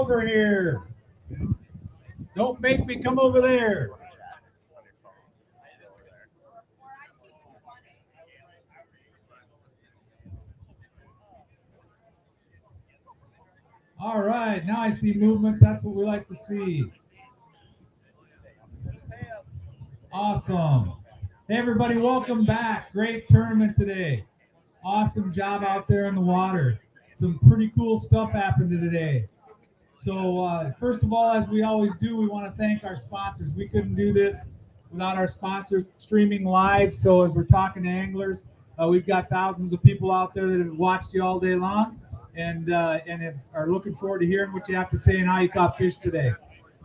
over here. Don't make me come over there. All right, now I see movement. That's what we like to see. Awesome. Hey, everybody, welcome back. Great tournament today. Awesome job out there in the water. Some pretty cool stuff happened today. So first of all, as we always do, we want to thank our sponsors. We couldn't do this without our sponsors streaming live. So as we're talking to anglers, we've got thousands of people out there that have watched you all day long and are looking forward to hearing what you have to say and how you caught fish today.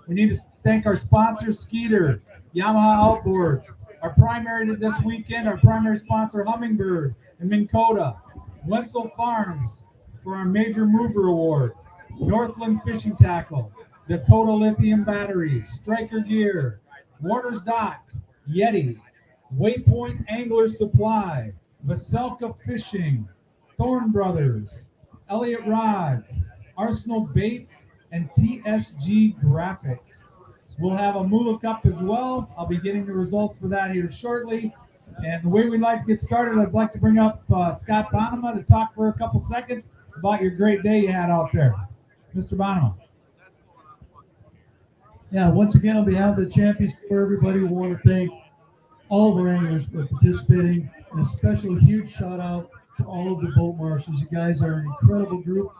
We need to thank our sponsors, Skeeter, Yamaha Outboards, our primary this weekend, our primary sponsor, Humminbird and Minn Kota, Wenzel Farms for our Major Mover Award, Northland Fishing Tackle, Dakota Lithium Batteries, Striker Gear, Warner's Dock, Yeti, Waypoint Angler Supply, Veselka Fishing, Thorn Brothers, Elliott Rods, Arsenal Baits, and TSG Graphics. We'll have a Moolah Cup as well. I'll be getting the results for that here shortly. And the way we'd like to get started, I'd like to bring up Scott Bonema to talk for a couple seconds about your great day you had out there. Mr. Bonema. Yeah, once again, on behalf of the Champions Tour, everybody, we want to thank all of our anglers for participating, and a special huge shout out to all of the boat marshals. You guys are an incredible group.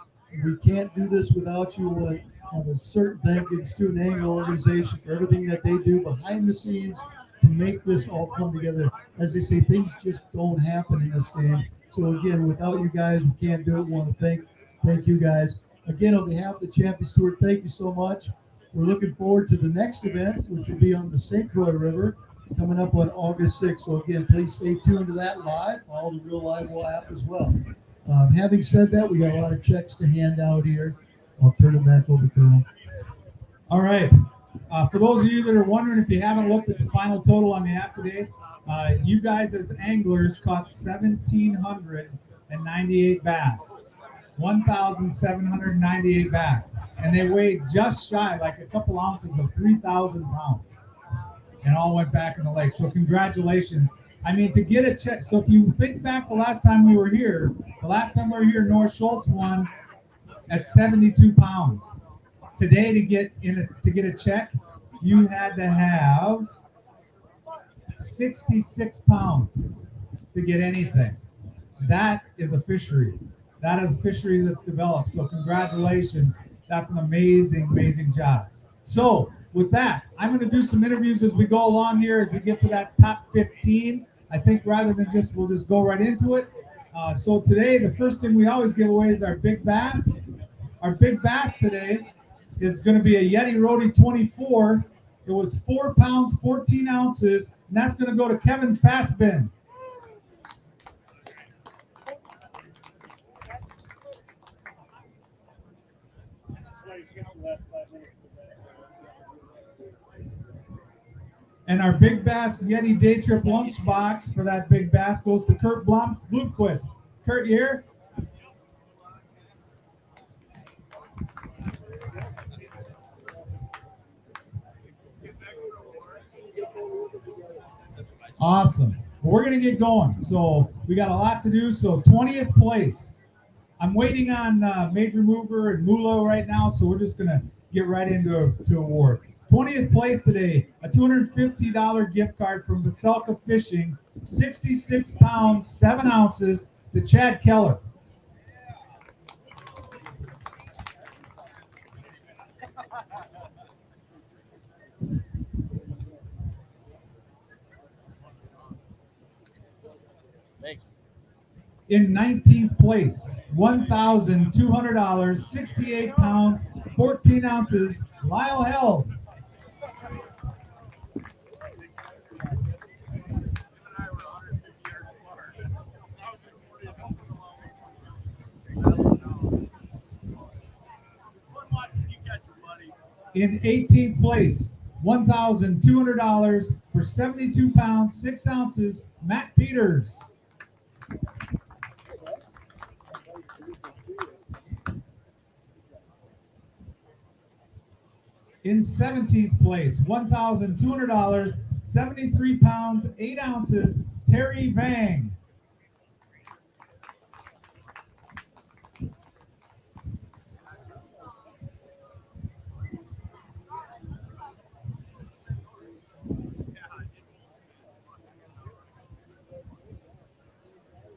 We can't do this without you. We want to have a certain thank you to the Student Angler Organization for everything that they do behind the scenes to make this all come together. As they say, things just don't happen in this game. So again, without you guys, we can't do it. We want to thank you guys. Again, on behalf of the Champions Tour, thank you so much. We're looking forward to the next event, which will be on the St. Croix River, coming up on August 6th. So again, please stay tuned to that live. Follow the Real Live app as well. Having said that, we got a lot of checks to hand out here. I'll turn it back over to Colonel. All right. For those of you that are wondering, if you haven't looked at the final total on the app today, you guys as anglers caught 1,798 bass. 1,798 bass. And they weighed just shy, like a couple ounces of 3,000 pounds. And all went back in the lake. So congratulations. I mean, to get a check. So if you think back the last time we were here, North Schultz won at 72 pounds. Today, to get a check, you had to have 66 pounds to get anything. That is a fishery. That is a fishery that's developed. So congratulations. That's an amazing, amazing job. So with that, I'm going to do some interviews as we go along here, as we get to that top 15. I think rather than we'll just go right into it. So today, the first thing we always give away is our big bass. Our big bass today is going to be a Yeti Rody 24. It was 4 pounds, 14 ounces, and that's going to go to Kevin Fastman. And our big bass Yeti Day Trip lunchbox for that big bass goes to Kurt Blomquist. Kurt, you here? Awesome. Well, we're going to get going. So we got a lot to do. So 20th place. I'm waiting on Major Mover and Moolah right now, so we're just going to get right into awards. 20th place today, a $250 gift card from Veselka Fishing, 66 pounds, 7 ounces to Chad Keller. Thanks. In 19th place, $1,200, 68 pounds, 14 ounces, Lyle Held. In 18th place, $1,200 for 72 pounds, 6 ounces, Matt Peters. In 17th place, $1,200, 73 pounds, 8 ounces, Terry Vang.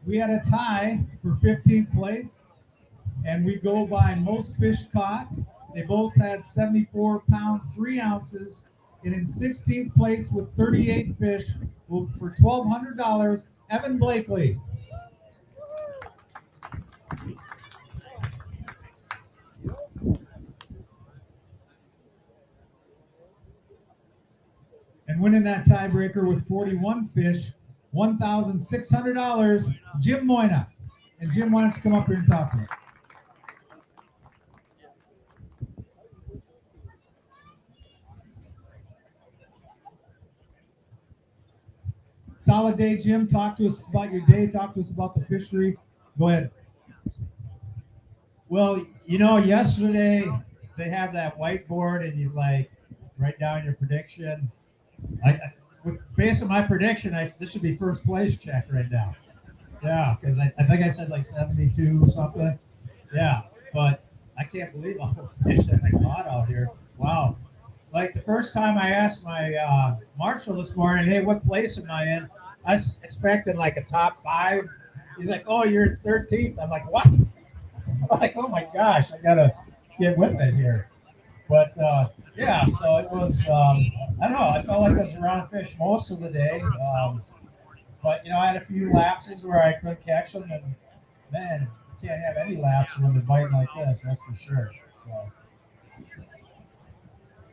We had a tie for 15th place, and we go by most fish caught. They both had 74 pounds, 3 ounces. And in 16th place with 38 fish for $1,200, Evan Blakely. And winning that tiebreaker with 41 fish, $1,600, Jim Moyna. And Jim, why don't you come up here and talk to us? Solid day, Jim. Talk to us about your day. Talk to us about the fishery. Go ahead. Well, you know, yesterday they have that whiteboard and you like write down your prediction. Based on my prediction, this should be first place check right now. Yeah, because I think I said like 72 or something. Yeah, but I can't believe all the fish that I caught out here. Wow. Like the first time I asked my marshal this morning, hey, what place am I in? I was expecting like a top 5. He's like, oh, you're 13th. I'm like, what? I'm like, oh my gosh, I gotta get with it here. But yeah, so it was, I don't know, I felt like I was around fish most of the day. But, you know, I had a few lapses where I couldn't catch them. And, man, you can't have any lapses when they're biting like this, that's for sure. So,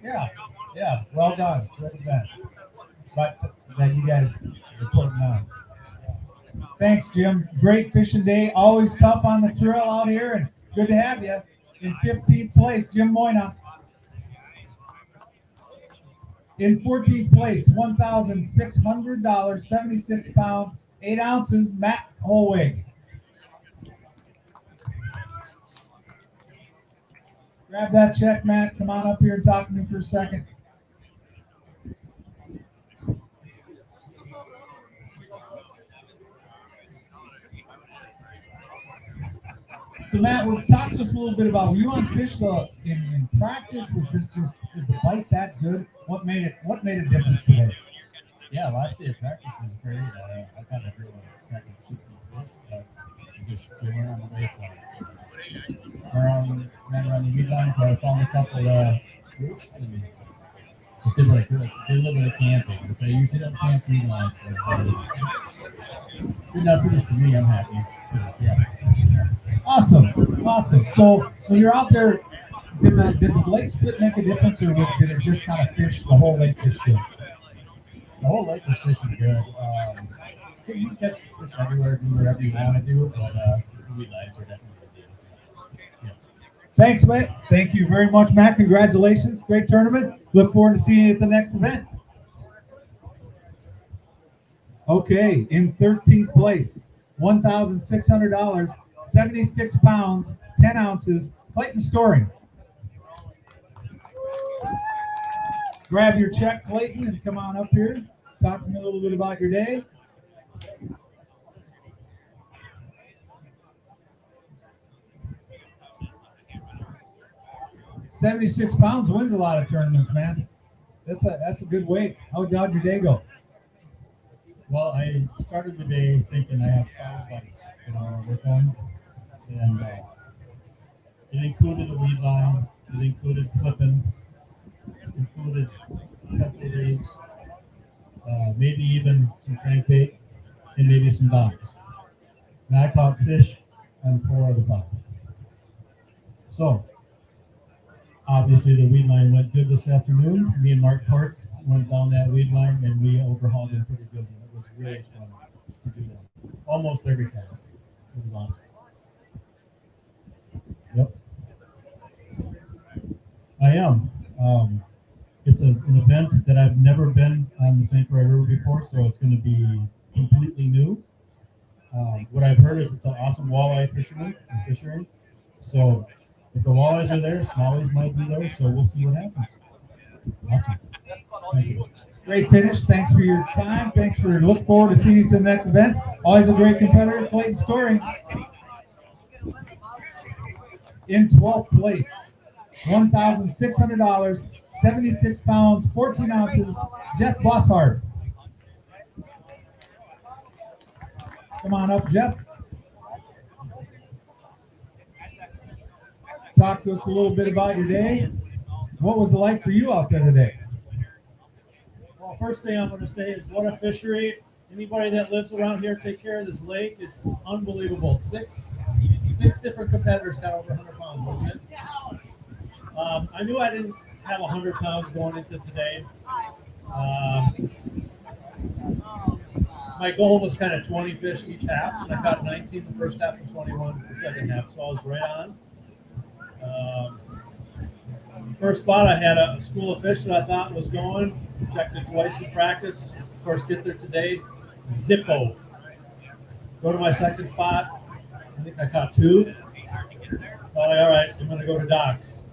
yeah, well done. Good event. But that you guys are putting on. Thanks, Jim. Great fishing day. Always tough on the trail out here, and good to have you. In 15th place, Jim Moyna. In 14th place, $1,600, 76 pounds, 8 ounces, Matt Holwig. Grab that check, Matt. Come on up here and talk to me for a second. So Matt, talk to us a little bit about, were you on fish in practice? Is the bite that good? What made a difference today? Yeah, last day of practice was great. I thought everyone expected 60 fish, but they weren't on the waypoint. Ran around the weedline, so I found a couple groups and just did like a little bit of camping. But they usually don't camp weedlines. Good enough fish for me. I'm happy. Yeah. Awesome. So you're out there. Did the lake split make a difference, or did it just kind of fish the whole lake fish good? The whole lake was fishing good. You can catch fish everywhere, do whatever you want to do, but weed lines are definitely good. Yeah. Thanks, Matt. Thank you very much, Matt. Congratulations. Great tournament. Look forward to seeing you at the next event. Okay, in 13th place, $1,600, 76 pounds, 10 ounces, Clayton Story. Grab your check, Clayton, and come on up here. Talk to me a little bit about your day. $76 pounds wins a lot of tournaments, man. That's a good weight. How'd your day go? Well, I started the day thinking I have 5 bites that I want to work on, and it included a weed line, it included flipping, it included pencil reeds, maybe even some crankbait, and maybe some docks. And I caught fish on 4 of the 5. So, obviously the weed line went good this afternoon. Me and Mark Parts went down that weed line and we overhauled it pretty good. It was really fun to do that. Almost every cast. It was awesome. Yep. I am. It's an event that I've never been on the St. Croix River before, so it's going to be completely new. What I've heard is it's an awesome walleye fishery. So if the walleyes are there, smallies might be there, so we'll see what happens. Awesome. Thank you. Great finish. Thanks for your time. Thanks for look forward to seeing you to the next event. Always a great competitor, Clayton Story. In 12th place, $1,600, 76 pounds, 14 ounces, Jeff Bosart. Come on up, Jeff. Talk to us a little bit about your day. What was it like for you out there today? Well, first thing I'm going to say is what a fishery. Anybody that lives around here, take care of this lake. It's unbelievable. Six different competitors got over 100 pounds, wasn't it? I knew I didn't have 100 pounds going into today. My goal was kind of 20 fish each half, and I caught 19 the first half and 21 the second half, so I was right on. First spot, I had a school of fish that I thought was going. Checked it twice in practice. Of course, get there today. Zippo. Go to my second spot. I think I caught 2. So all right, I'm going to go to docks.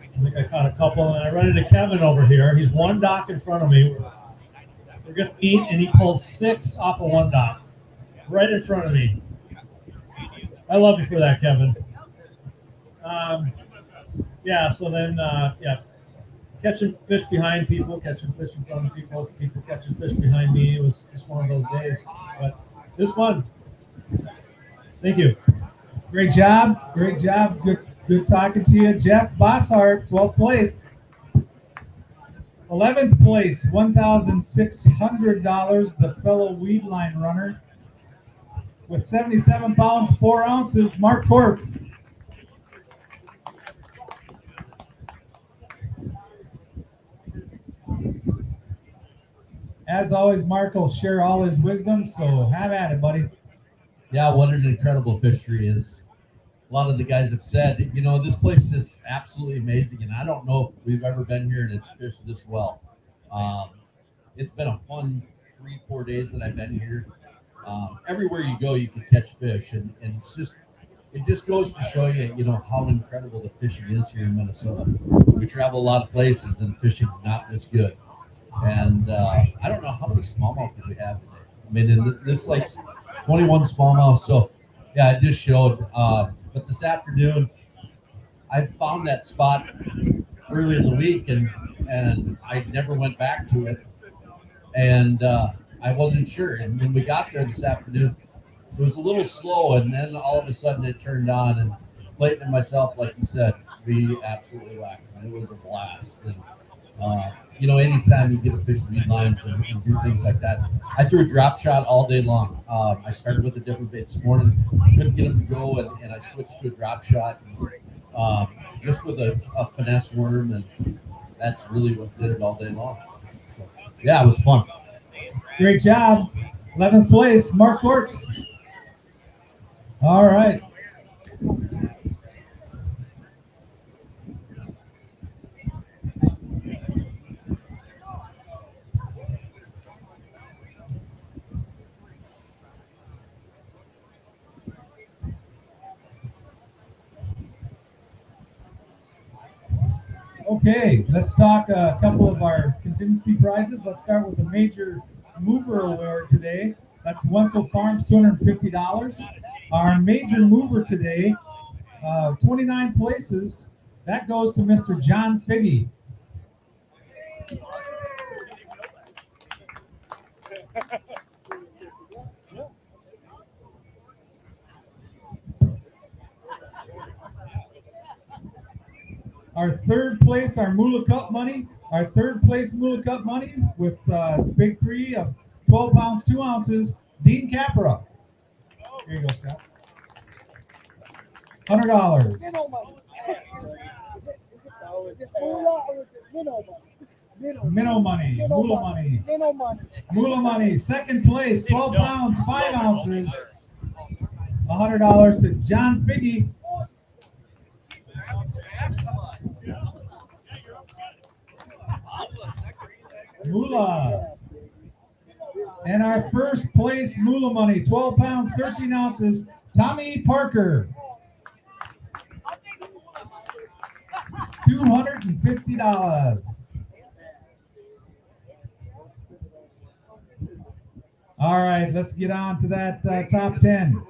I think I caught a couple, and I run into Kevin over here. He's one dock in front of me. We're going to meet, and he pulls 6 off of one dock right in front of me. I love you for that, Kevin. Yeah, so then, catching fish behind people, catching fish in front of people, people catching fish behind me. It was just one of those days, but it was fun. Thank you. Great job. Great job. Good talking to you. Jeff Bosart, 12th place. 11th place, $1,600, the fellow weed line runner. With 77 pounds, 4 ounces, Mark Kortz. As always, Mark will share all his wisdom, so have at it, buddy. Yeah, what an incredible fishery is. A lot of the guys have said, you know, this place is absolutely amazing, and I don't know if we've ever been here and it's fished this well. It's been a fun 3-4 days that I've been here. Everywhere you go, you can catch fish, and it just goes to show you, you know, how incredible the fishing is here in Minnesota. We travel a lot of places, and fishing's not this good. And I don't know how many smallmouth did we have today. I mean, in this lake's 21 smallmouth, so yeah, it just showed. But this afternoon, I found that spot early in the week, and I never went back to it, and I wasn't sure. And when we got there this afternoon, it was a little slow, and then all of a sudden it turned on, and Clayton and myself, like you said, we absolutely whacked it. It was a blast. And you know, anytime you get a fish weed lines and do things like that. I threw a drop shot all day long. I started with a different bait this morning, couldn't get them to go, and I switched to a drop shot, and, just with a finesse worm, and that's really what did it all day long. So, yeah, it was fun. Great job. 11th place, Mark Kortz. All right. Okay, let's talk a couple of our contingency prizes. Let's start with the major mover award today. That's Wenzel Farms, $250. Our major mover today, 29 places. That goes to Mr. John Figgy. Our third place, our Moolah Cup money. Our third place Moolah Cup money with big 3 of 12 pounds, 2 ounces, Dean Capra. Here you go, Scott. $100. Minnow money. Moolah money. Moolah money. Second place, 12 pounds, 5 ounces. $100 to John Figgy. Moolah. And our first place Moolah money, 12 pounds, 13 ounces, Tommy Parker. $250. All right, let's get on to that top 10.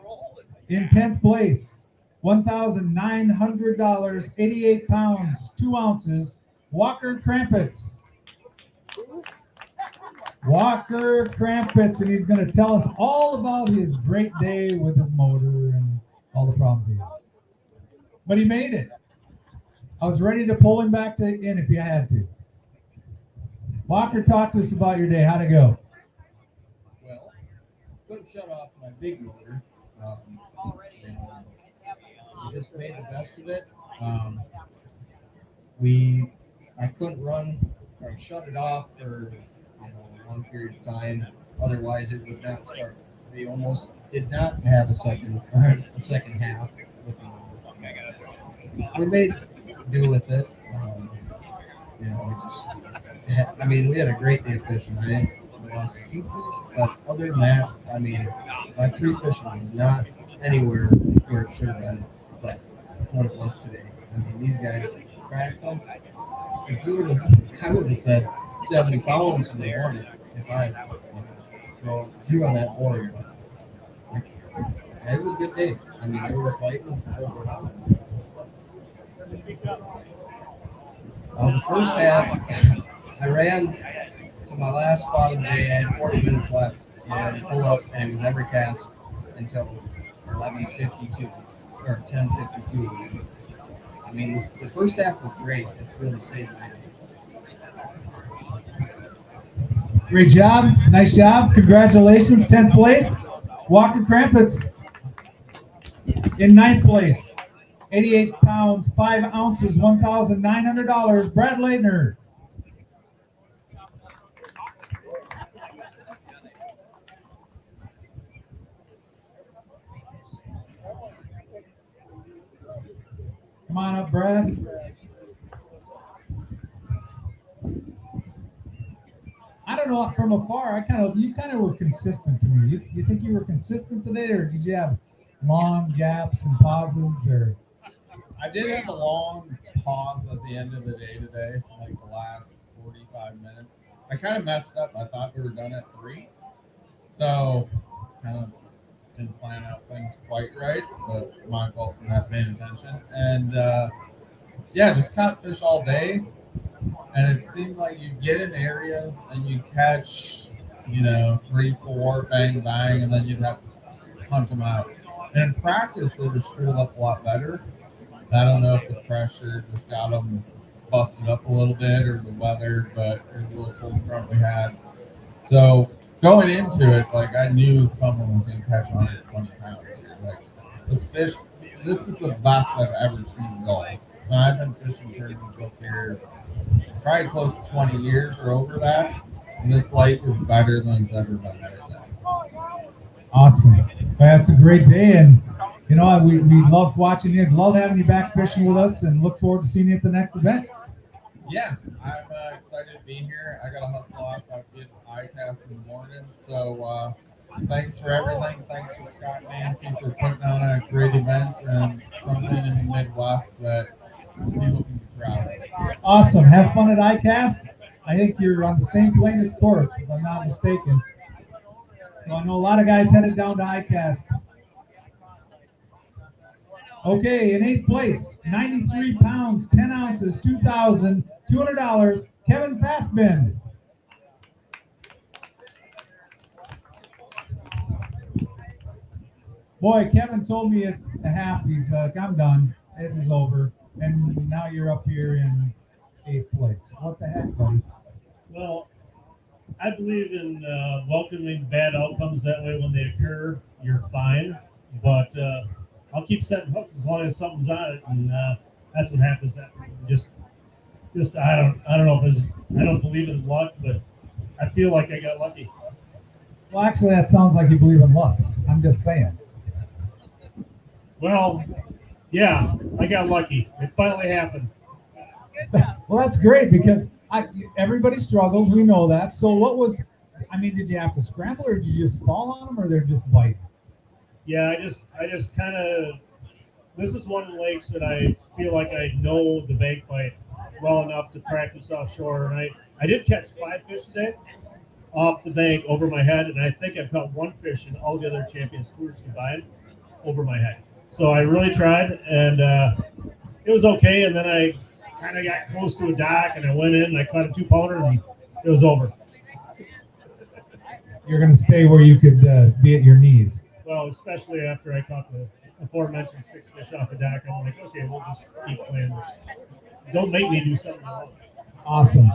In 10th place, $1,900, 88 pounds, 2 ounces, Walker Krampitz. Walker Krampitz, and he's going to tell us all about his great day with his motor and all the problems he had. But he made it. I was ready to pull him back in if you had to. Walker, talk to us about your day. How'd it go? Well, couldn't shut off my big motor. We just made the best of it. I couldn't run or shut it off for a long period of time. Otherwise, it would not start. They almost did not have a second half with the motor. We made do with it. We had a great day fishing. We lost a few fish, but other than that, my pre-fishing was not anywhere where it should have been, but what it was today. These guys cracked them. I would have said 70 pounds in the morning if I threw on that board. But it was a good day. They were fighting. The first half, I ran to my last spot of the day. I had 40 minutes left, and pull up, and it was every cast until 11:52 or 10:52. The first half was great. It really saved my day. Great job. Nice job. Congratulations. 10th place. Walker Krampitz. In 9th place. 88 pounds, 5 ounces, $1,900. Brad Leitner. Come on up, Brad. I don't know, from afar, you kind of were consistent to me. You think you were consistent today, or did you have long gaps and pauses? Or I did have a long pause at the end of the day today, like the last 45 minutes. I kind of messed up. I thought we were done at 3, so kind of didn't plan out things quite right, but my fault for not paying attention. And just caught fish all day. And it seemed like you get in areas and you catch, 3, 4, bang, bang, and then you'd have to hunt them out. And in practice, they were spooled up a lot better. I don't know if the pressure just got them busted up a little bit or the weather, but it was a little cold front we had. So going into it, I knew someone was going to catch 120 pounds here. This is the best I've ever seen Gull. I've been fishing tournaments up here probably close to 20 years or over that, and this lake is better than it's ever been right now. Awesome. That's a great day, and we love watching you, love having you back fishing with us, and look forward to seeing you at the next event. Yeah, I'm excited to be here. I got to hustle off. I get ICAST in the morning, so thanks for everything. Thanks for Scott Nancy for putting on a great event and something in the Midwest that people can be proud of. Awesome. Have fun at ICAST. I think you're on the same plane as sports, if I'm not mistaken. So I know a lot of guys headed down to ICAST. Okay, in 8th place, 93 pounds, 10 ounces, $2,200, Kevin Fastman. Boy, Kevin told me at the half, he's like, I'm done. This is over. And now you're up here in 8th place. What the heck, buddy? Well, I believe in welcoming bad outcomes. That way, when they occur, you're fine. But I'll keep setting hooks as long as something's on it, and that's what happens. Just I don't know if I don't believe in luck, but I feel like I got lucky. Well, actually, that sounds like you believe in luck. I'm just saying. Well, yeah, I got lucky. It finally happened. Well, that's great because everybody struggles. We know that. So did you have to scramble or did you just fall on them or they're just biting? Yeah, I just kind of, this is one of the lakes that I feel like I know the bank bite well enough to practice offshore. And I did catch 5 fish today. off the bank over my head, and I think I've caught one fish in all the other Champions Tours combined over my head. So I really tried, and it was okay. And then I kind of got close to a dock, and I went in and I caught a 2-pounder, and it was over. You're going to stay where you could be at your knees. Well, especially after I caught the aforementioned 6 fish off the dock, I'm like, okay, we'll just keep playing this. Don't make me do something wrong. Awesome.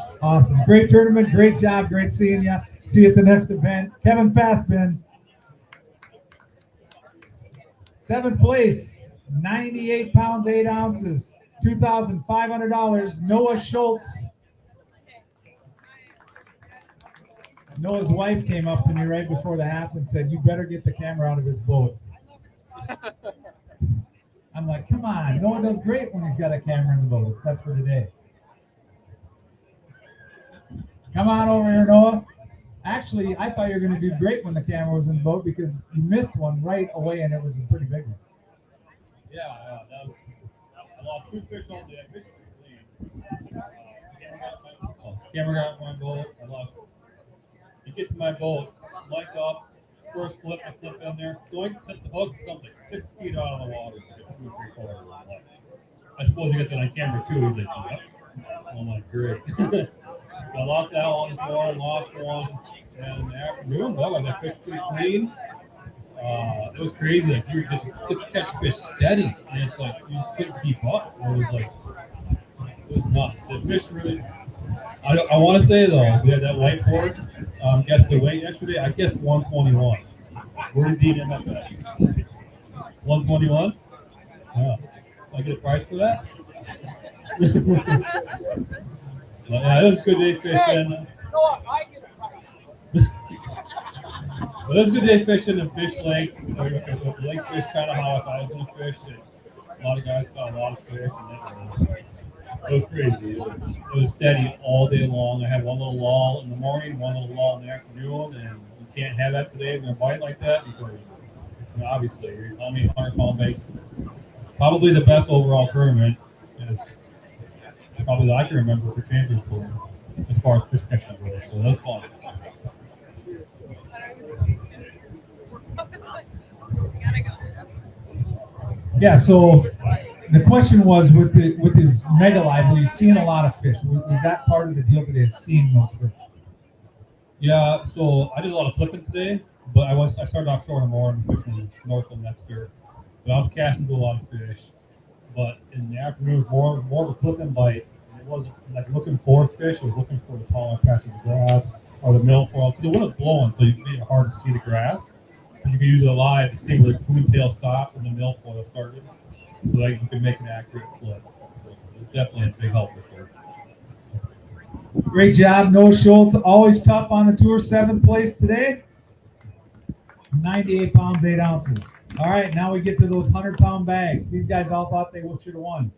Great tournament. Great job. Great seeing you. See you at the next event. Kevin Fastman. 7th place, 98 pounds, 8 ounces, $2,500. Noah Schultz. Noah's wife came up to me right before the half and said, "You better get the camera out of his boat." I'm like, come on. Noah does great when he's got a camera in the boat, except for today. Come on over here, Noah. Actually, I thought you were going to do great when the camera was in the boat because you missed one right away, and it was a pretty big one. Yeah, I lost 2 fish all day. I fished pretty clean. Camera got my boat. I lost. He gets my boat, light up, first flip, I flip in there. Going to set the hook, comes like 6 feet out of the water to get 2 or 3 quarters. I suppose you get that on camera too. He's like, yep. I'm like, great. I lost that one, lost one, and in the afternoon, though, I got fish pretty clean. It was crazy. Like you just catch fish steady, and it's like you just couldn't keep up. It was nuts. The fish really. I want to say though, we had that whiteboard. Guessed the weight yesterday. I guessed 121. Where did Dean end up at? 121. Yeah. I get a price for that. Yeah, it was a good day fishing. I get a price. But it was a good day fishing in Fish Lake. So the lake fish kind of how I thought I was going to fish. A lot of guys caught a lot of fish, and it was crazy. It was steady all day long. I had one little lull in the morning, one little lull in the afternoon, and you can't have that today in a bite like that because, obviously, you're telling me 100-pound baits. Probably the best overall tournament is probably that I can remember for Champions Tour as far as fish catching goes. So that's fun. Yeah, so the question was with his mega live, were you seeing a lot of fish? Was that part of the deal today, seeing those fish? Yeah, so I did a lot of flipping today, but I started offshore in the morning fishing north of Metzger. But I was casting to a lot of fish. But in the afternoon, it was more of a flipping bite. It wasn't like looking for fish. It was looking for the taller patches of grass or the milfoil because it wasn't blowing, so it made it hard to see the grass. But you could use it live to see where the coontail stopped and the milfoil started, so that you could make an accurate flip. It's definitely a big help for sure. Great job, Noah Schultz. Always tough on the tour. 7th place today. 98 pounds, 8 ounces. All right, now we get to those 100-pound bags. These guys all thought they should have won.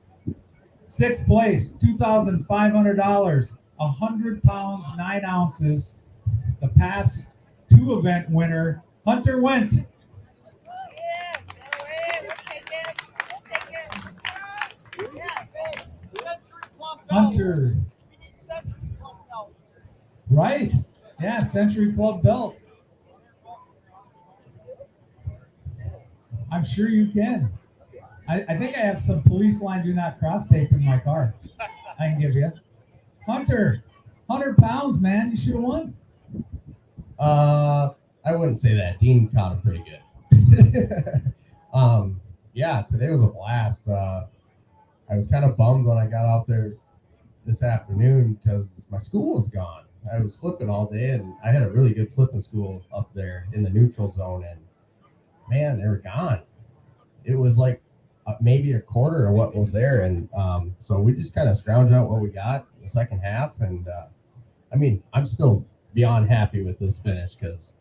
6th place, $2,500, 100 pounds, 9 ounces. The past 2 event winner, Hunter Went. Hunter. Right. Yeah, Century Club belt. I'm sure you can. I think I have some police line do not cross tape in my car. I can give you. Hunter, 100 pounds, man. You should have won. I wouldn't say that. Dean caught it pretty good. Yeah, today was a blast. I was kind of bummed when I got out there this afternoon because my school was gone. I was flipping all day, and I had a really good flipping school up there in the neutral zone, and man, they were gone. It was like maybe a quarter of what was there, and so we just kind of scrounged out what we got in the second half, and I mean, I'm still beyond happy with this finish because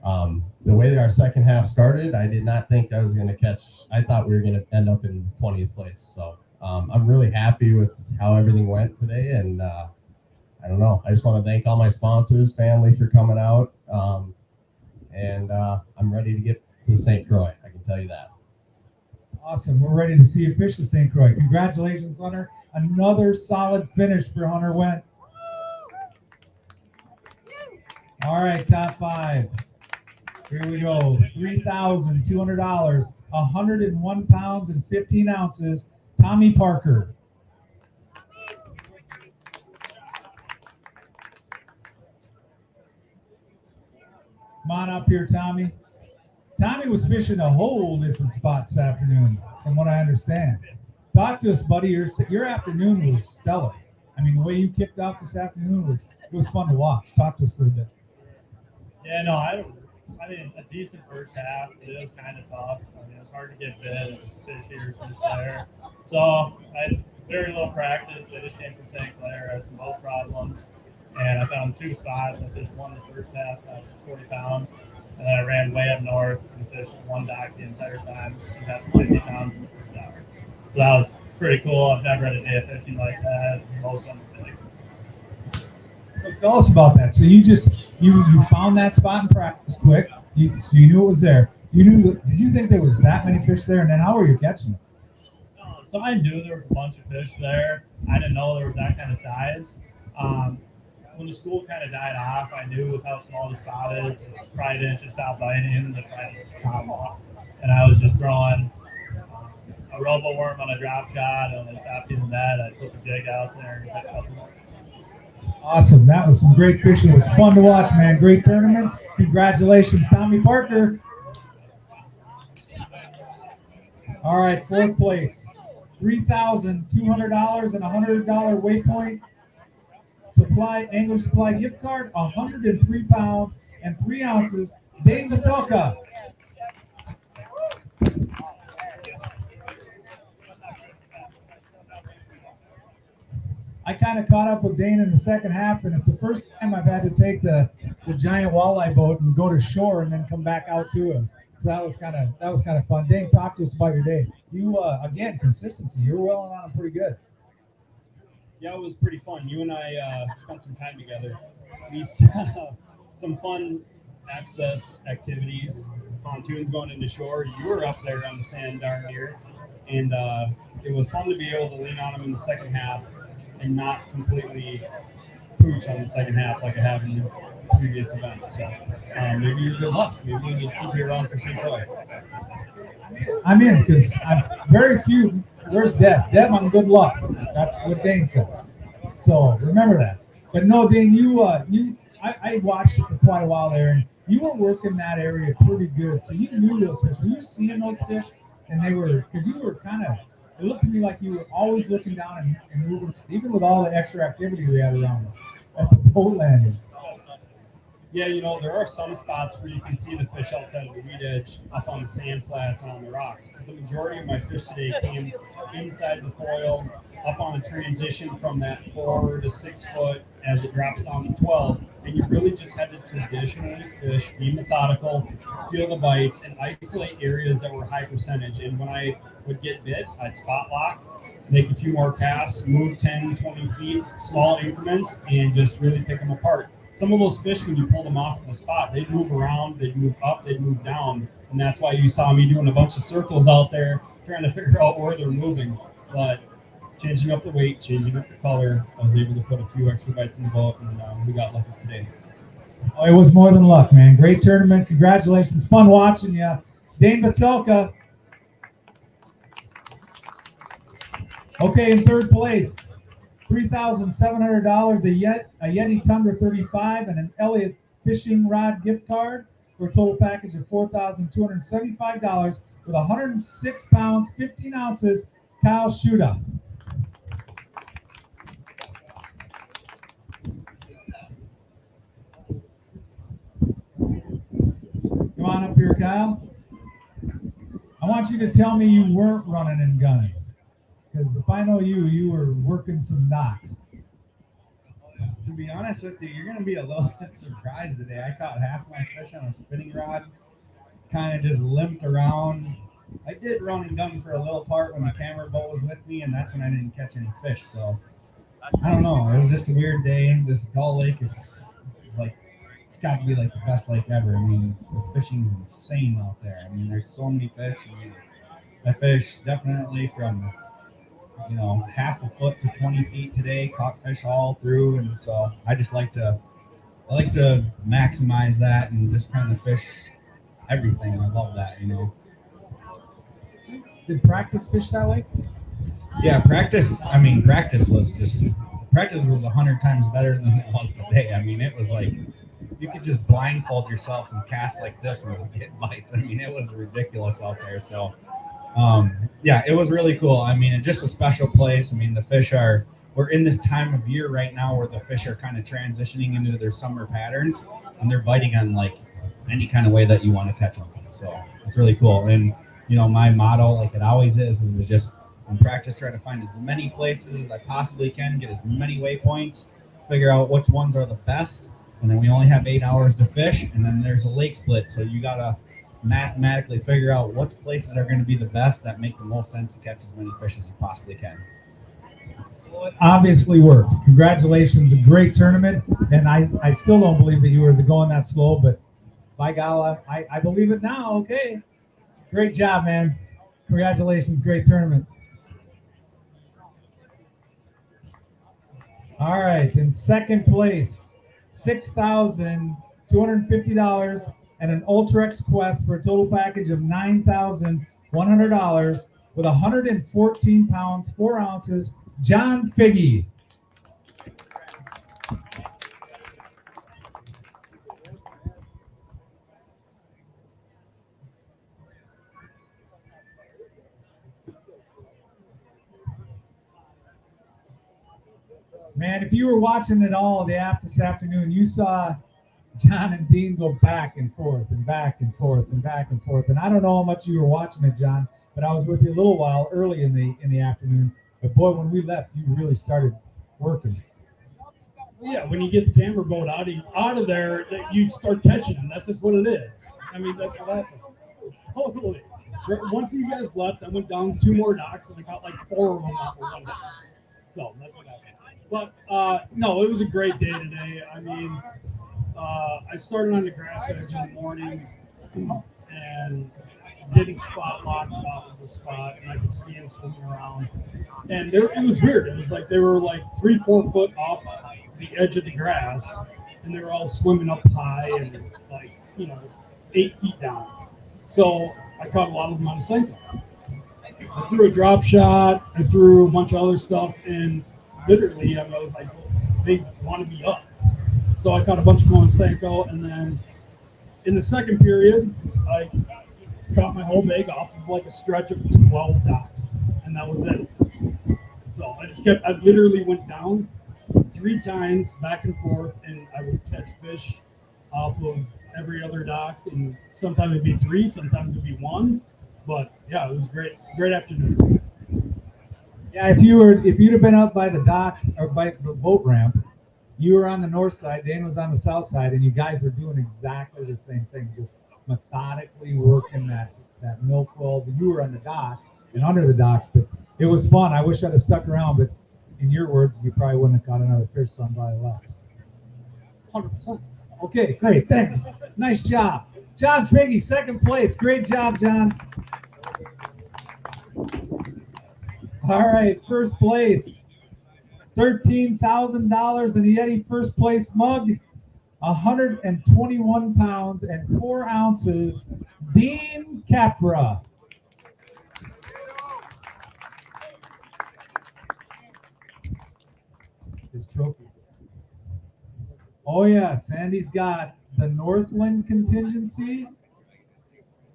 the way that our second half started, I did not think I was going to catch. I thought we were going to end up in 20th place, so I'm really happy with how everything went today, and I don't know. I just want to thank all my sponsors, family for coming out, and I'm ready to get to St. Croix. I can tell you that. Awesome. We're ready to see you fish the St. Croix. Congratulations, Hunter. Another solid finish for Hunter Went. All right, top five. Here we go. $3,200. 101 pounds and 15 ounces. Tommy Parker. Come on up here, Tommy. Tommy was fishing a whole different spot this afternoon, from what I understand. Talk to us, buddy. Your afternoon was stellar. I mean, the way you kicked off this afternoon was fun to watch. Talk to us a little bit. Yeah, no, I mean, a decent first half. It was kind of tough. I mean, it was hard to get bid. It was fish here, fish there. So I had very little practice. I just came from St. Clair. I had some boat problems. And I found two spots. I fished one the first half at 40 pounds. And then I ran way up north and fished one dock the entire time and got 50 pounds in the first hour. So that was pretty cool. I've never had a day of fishing like that. Most of them are big. So tell us about that. So you found that spot in practice quick. So you knew it was there. Did you think there was that many fish there? And then how were you catching them? So I knew there was a bunch of fish there. I didn't know there was that kind of size. When the school kind of died off, I knew with how small the spot is, it probably didn't just stop biting, it probably just top off. And I was just throwing a robo worm on a drop shot, and when I stopped using that, I put the jig out there and got a couple more. Awesome. That was some great fishing. It was fun to watch, man. Great tournament. Congratulations, Tommy Parker. All right, fourth place. $3,200 and $100 waypoint. Angler Supply gift card, 103 pounds and 3 ounces. Dane Vaselka. I kind of caught up with Dane in the second half, and it's the first time I've had to take the giant walleye boat and go to shore and then come back out to him. So that was kind of fun. Dane, talk to us about your day. You again, consistency. You're rolling on them pretty good. Yeah, it was pretty fun. You and I spent some time together. We saw some fun access activities, pontoons going into shore. You were up there on the sand darn near, and it was fun to be able to lean on them in the second half and not completely pooch on the second half like I have in these previous events. So maybe you're good luck. Maybe you need to keep you around for St. Clair. I'm in because I'm very few. Where's Deb? Deb on good luck. That's what Dane says. So remember that. But no, Dane, I watched you for quite a while there, and you were working that area pretty good. So you knew those fish. Were you seeing those fish? And they were, because you were kind of, it looked to me like you were always looking down and moving, even with all the extra activity we had around us at the boat landing. Yeah, there are some spots where you can see the fish outside of the weed edge, up on the sand flats and on the rocks. But the majority of my fish today came inside the foil, up on a transition from that 4 to 6 foot as it drops down to 12. And you really just had to traditionally fish, be methodical, feel the bites, and isolate areas that were high percentage. And when I would get bit, I'd spot lock, make a few more casts, move 10, 20 feet, small increments, and just really pick them apart. Some of those fish, when you pull them off of the spot, they'd move around, they'd move up, they'd move down. And that's why you saw me doing a bunch of circles out there, trying to figure out where they're moving. But changing up the weight, changing up the color, I was able to put a few extra bites in the boat, and we got lucky today. Oh, it was more than luck, man. Great tournament. Congratulations. Fun watching you. Dane Vaselka. Okay, in third place. $3,700, a Yeti Tundra 35, and an Elliott fishing rod gift card for a total package of $4,275 with 106 pounds, 15 ounces. Kyle Shuda. Come on up here, Kyle. I want you to tell me you weren't running and gunning. Because if I know you, you were working some knocks. To be honest with you, you're going to be a little bit surprised today. I caught half my fish on a spinning rod, kind of just limped around. I did run and gun for a little part when the camera boat was with me, and that's when I didn't catch any fish. So I don't know. It was just a weird day. This Gull Lake is like, it's got to be like the best lake ever. I mean, the fishing's insane out there. I mean, there's so many fish. I fished definitely from half a foot to 20 feet today, caught fish all through. And so I just like to I like to maximize that and just kind of fish everything. I love that, you know. Did practice fish that way? Yeah, practice. I mean, practice was 100 times better than it was today. I mean, it was like you could just blindfold yourself and cast like this and get bites. I mean, it was ridiculous out there. So, yeah, it was really cool. I mean, it's just a special place. I mean, we're in this time of year right now where the fish are kind of transitioning into their summer patterns, and they're biting on like any kind of way that you want to catch them. So it's really cool. And you know, my motto, like it always is just in practice, try to find as many places as I possibly can, get as many waypoints, figure out which ones are the best, and then we only have 8 hours to fish, and then there's a lake split, so you gotta mathematically figure out which places are going to be the best that make the most sense to catch as many fish as you possibly can. Well, it obviously worked. Congratulations, a great tournament, and I still don't believe that you were going that slow, but by God, I believe it now. Okay, great job, man. Congratulations, great tournament. All right, in second place, $6,250 and an Ultrex Quest for a total package of $9,100 with 114 pounds, 4 ounces, John Figgy. Man, if you were watching it all the app this afternoon, you saw John and Dean go back and forth and back and forth and back and forth. And I don't know how much you were watching it, John, but I was with you a little while early in the afternoon. But boy, when we left, you really started working. Yeah, when you get the camera boat out of there, you start catching them. That's just what it is. I mean, that's what happens. Totally. Once you guys left, I went down 2 more docks and I got like 4 of them off of one dock. So that's what happened. But no, it was a great day today. I mean, I started on the grass edge in the morning and getting spot locked off of the spot, and I could see them swimming around. And it was weird. It was like they were like 3-4 foot off the edge of the grass, and they were all swimming up high and like 8 feet down. So I caught a lot of them on the Senko. I threw a drop shot. I threw a bunch of other stuff, and literally, I was like, they want to be up. So I caught a bunch of them on Senko, and then in the second period, I caught my whole bag off of like a stretch of 12 docks, and that was it. So I literally went down 3 times back and forth, and I would catch fish off of every other dock, and sometimes it'd be 3, sometimes it'd be 1. But yeah, it was great afternoon. Yeah, if you'd have been up by the dock or by the boat ramp, you were on the north side, Dane was on the south side, and you guys were doing exactly the same thing, just methodically working that milfoil. You were on the dock and under the docks, but it was fun. I wish I'd have stuck around, but in your words, you probably wouldn't have caught another fish, so I'm probably left. 100%. Okay, great, thanks. Nice job. John Figgy, second place. Great job, John. All right, first place. $13,000 in the Yeti first place mug. 121 pounds and 4 ounces. Dean Capra. His trophy. Oh yeah, Sandy's got the Northland Contingency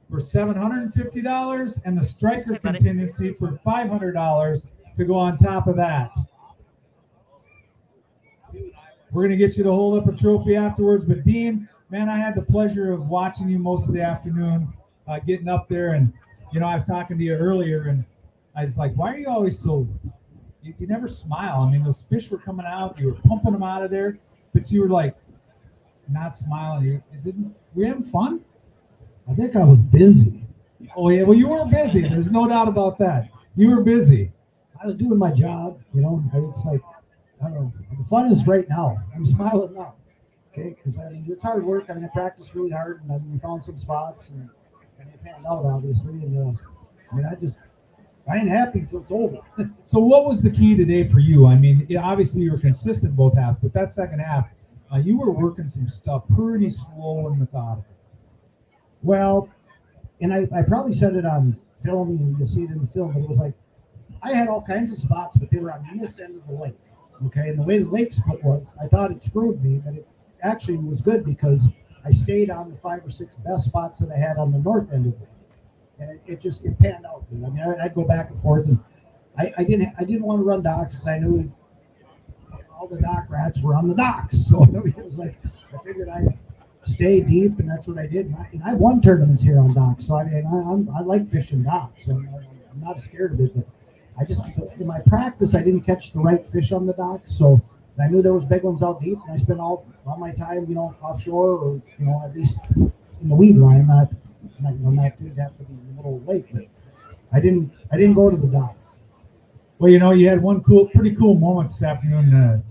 for $750 and the Striker Contingency for $500 to go on top of that. We're going to get you to hold up a trophy afterwards. But Dean, man, I had the pleasure of watching you most of the afternoon, getting up there. And, I was talking to you earlier, and I was like, why are you always so, you never smile. I mean, those fish were coming out. You were pumping them out of there, but you were like not smiling. Were you having fun? I think I was busy. Oh, yeah. Well, you were busy. There's no doubt about that. You were busy. I was doing my job, It's like, I don't know. The fun is right now. I'm smiling now. Okay, because it's hard work. I practiced really hard, and we found some spots, and it panned out obviously. And I ain't happy until it's over. So, what was the key today for you? Obviously you were consistent both halves, but that second half, you were working some stuff pretty slow and methodical. Well, and I probably said it on film, and you'll see it in the film, but it was like I had all kinds of spots, but they were on this end of the lake. Okay, and the way the lake split was, I thought it screwed me, but it actually was good because I stayed on the 5 or 6 best spots that I had on the north end of the lake, and it panned out. I mean, I'd go back and forth, and I didn't want to run docks because I knew all the dock rats were on the docks, so it was like I figured I'd stay deep, and that's what I did. And I won tournaments here on docks, so I like fishing docks. I'm not scared of it, but I just in my practice I didn't catch the right fish on the dock, so I knew there was big ones out deep, and I spent all my time, offshore or at least in the weed line. Not didn't have to be in the middle of the lake, but I didn't go to the docks. Well, you had one pretty cool moment this afternoon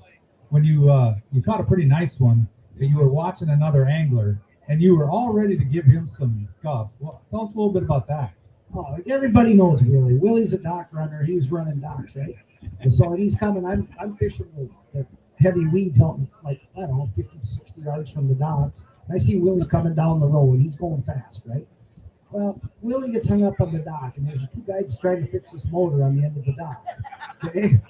when you caught a pretty nice one. You were watching another angler, and you were all ready to give him some guff. Well, tell us a little bit about that. Oh, everybody knows Willie. Willie's a dock runner. He was running docks, right? And so he's coming. I'm fishing the heavy weeds out, like, I don't know, 50, 60 yards from the docks. And I see Willie coming down the road, and he's going fast, right? Well, Willie gets hung up on the dock, and there's 2 guys trying to fix this motor on the end of the dock. Okay,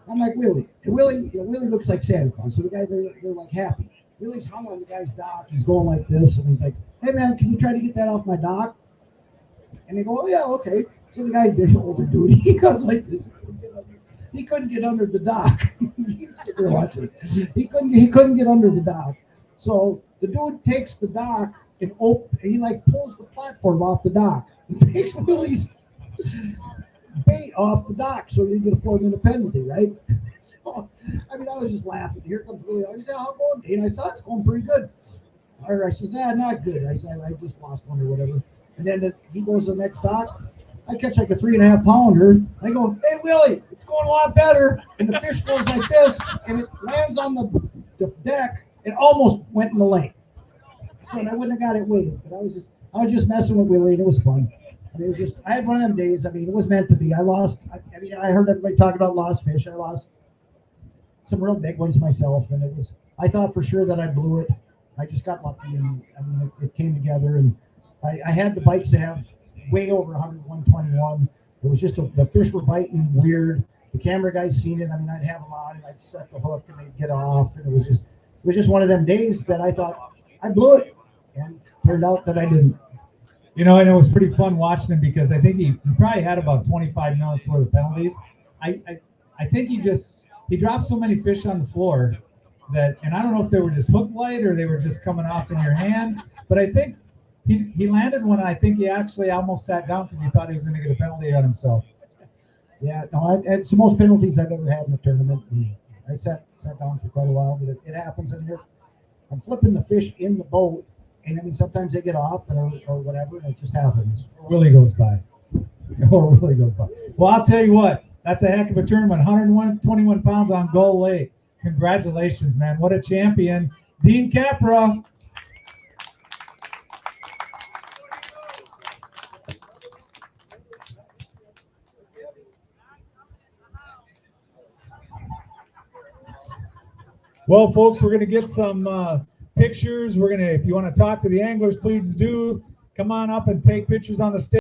I'm like, Willie. And Willie looks like Santa Claus. So the guy, they're like happy. Willie's hung on the guy's dock. He's going like this, and he's like, "Hey man, can you try to get that off my dock?" And they go, "Oh yeah, okay." So the guy did older dude. He goes like this. He couldn't get under the dock. He's sitting there watching. He couldn't get under the dock. So the dude takes the dock and he like pulls the platform off the dock and takes Willie's bait off the dock, so you get a 4-minute penalty, right? So I was just laughing. Here comes Willie. He said, "How going, Dane?" I said, "It's going pretty good." Or I says, "Nah, not good." I said, "I just lost one or whatever." And then he goes to the next dock. I catch like a 3.5 pounder. I go, "Hey Willie, it's going a lot better." And the fish goes like this, and it lands on the deck. It almost went in the lake. So I wouldn't have got it weighed, but I was just messing with Willie, and it was fun. I had one of them days. It was meant to be. I lost. I heard everybody talking about lost fish. I lost some real big ones myself, and I thought for sure that I blew it. I just got lucky, and it came together, and I had the bites to have way over 100, 121. It was just the fish were biting weird. The camera guys seen it. I'd have them on, and I'd set the hook, and they'd get off, and it was just one of them days that I thought I blew it, and turned out that I didn't. And it was pretty fun watching him because I think he probably had about 25 minutes worth of penalties. I think he dropped so many fish on the floor that, and I don't know if they were just hook light or they were just coming off in your hand, but I think he landed one. I think he actually almost sat down because he thought he was going to get a penalty on himself. Yeah, no, it's the most penalties I've ever had in a tournament. I sat down for quite a while, but it happens in here. I'm flipping the fish in the boat, and sometimes they get off or whatever, and it just happens. Willie goes by. Well, I'll tell you what, that's a heck of a tournament. 121 pounds on Gull Lake. Congratulations, man. What a champion. Dean Capra. Well, folks, we're going to get some pictures. If you want to talk to the anglers, please do. Come on up and take pictures on the stage.